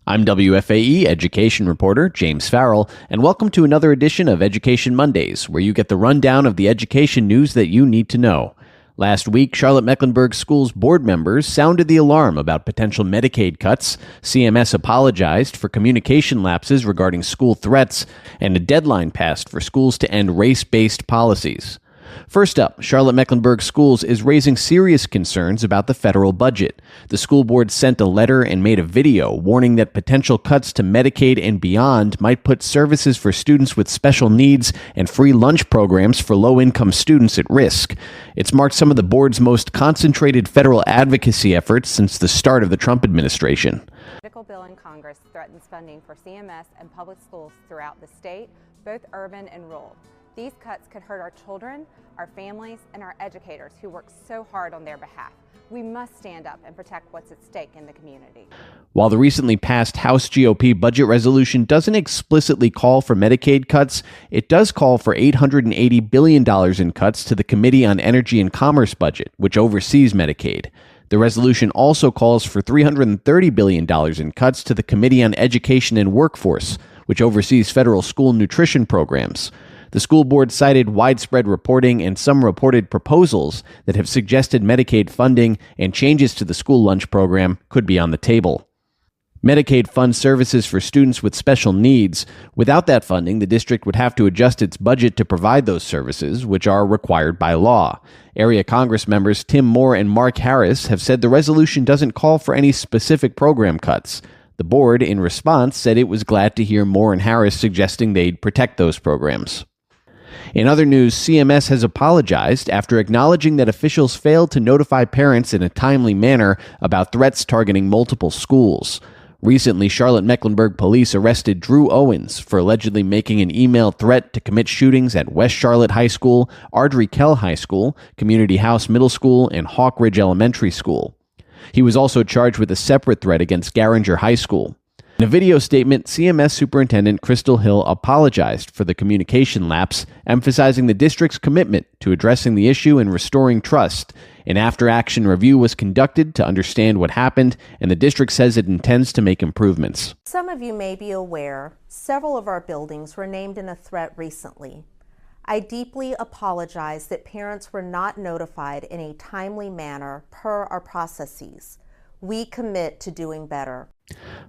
I'm WFAE education reporter James Farrell, and welcome to another edition of Education Mondays, where you get the rundown of the education news that you need to know. Last week, Charlotte-Mecklenburg Schools board members sounded the alarm about potential Medicaid cuts. CMS apologized for communication lapses regarding school threats, and a deadline passed for schools to end race-based policies. First up, Charlotte-Mecklenburg Schools is raising serious concerns about the federal budget. The school board sent a letter and made a video warning that potential cuts to Medicaid and beyond might put services for students with special needs and free lunch programs for low-income students at risk. It's marked some of the board's most concentrated federal advocacy efforts since the start of the Trump administration. A political bill in Congress threatens funding for CMS and public schools throughout the state, both urban and rural. These cuts could hurt our children, our families, and our educators who work so hard on their behalf. We must stand up and protect what's at stake in the community. While the recently passed House GOP budget resolution doesn't explicitly call for Medicaid cuts, it does call for $880 billion in cuts to the Committee on Energy and Commerce budget, which oversees Medicaid. The resolution also calls for $330 billion in cuts to the Committee on Education and Workforce, which oversees federal school nutrition programs. The school board cited widespread reporting and some reported proposals that have suggested Medicaid funding and changes to the school lunch program could be on the table. Medicaid funds services for students with special needs. Without that funding, the district would have to adjust its budget to provide those services, which are required by law. Area Congress members Tim Moore and Mark Harris have said the resolution doesn't call for any specific program cuts. The board, in response, said it was glad to hear Moore and Harris suggesting they'd protect those programs. In other news, CMS has apologized after acknowledging that officials failed to notify parents in a timely manner about threats targeting multiple schools. Recently, Charlotte-Mecklenburg police arrested Drew Owens for allegedly making an email threat to commit shootings at West Charlotte High School, Ardrey Kell High School, Community House Middle School, and Hawk Ridge Elementary School. He was also charged with a separate threat against Garinger High School. In a video statement, CMS Superintendent Crystal Hill apologized for the communication lapse, emphasizing the district's commitment to addressing the issue and restoring trust. An after-action review was conducted to understand what happened, and the district says it intends to make improvements. Some of you may be aware, several of our buildings were named in a threat recently. I deeply apologize that parents were not notified in a timely manner per our processes. We commit to doing better.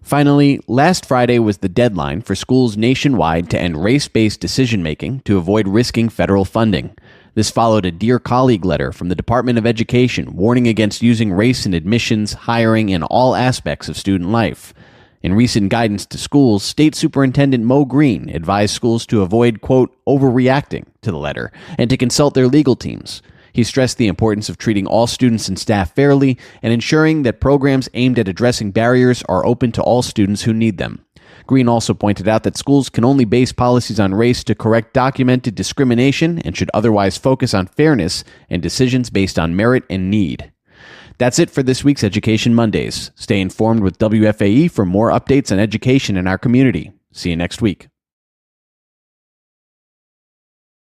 Finally, last Friday was the deadline for schools nationwide to end race-based decision-making to avoid risking federal funding. This followed a Dear Colleague letter from the Department of Education warning against using race in admissions, hiring, and all aspects of student life. In recent guidance to schools, State Superintendent Mo Green advised schools to avoid, quote, overreacting to the letter and to consult their legal teams. He stressed the importance of treating all students and staff fairly and ensuring that programs aimed at addressing barriers are open to all students who need them. Green also pointed out that schools can only base policies on race to correct documented discrimination and should otherwise focus on fairness and decisions based on merit and need. That's it for this week's Education Mondays. Stay informed with WFAE for more updates on education in our community. See you next week.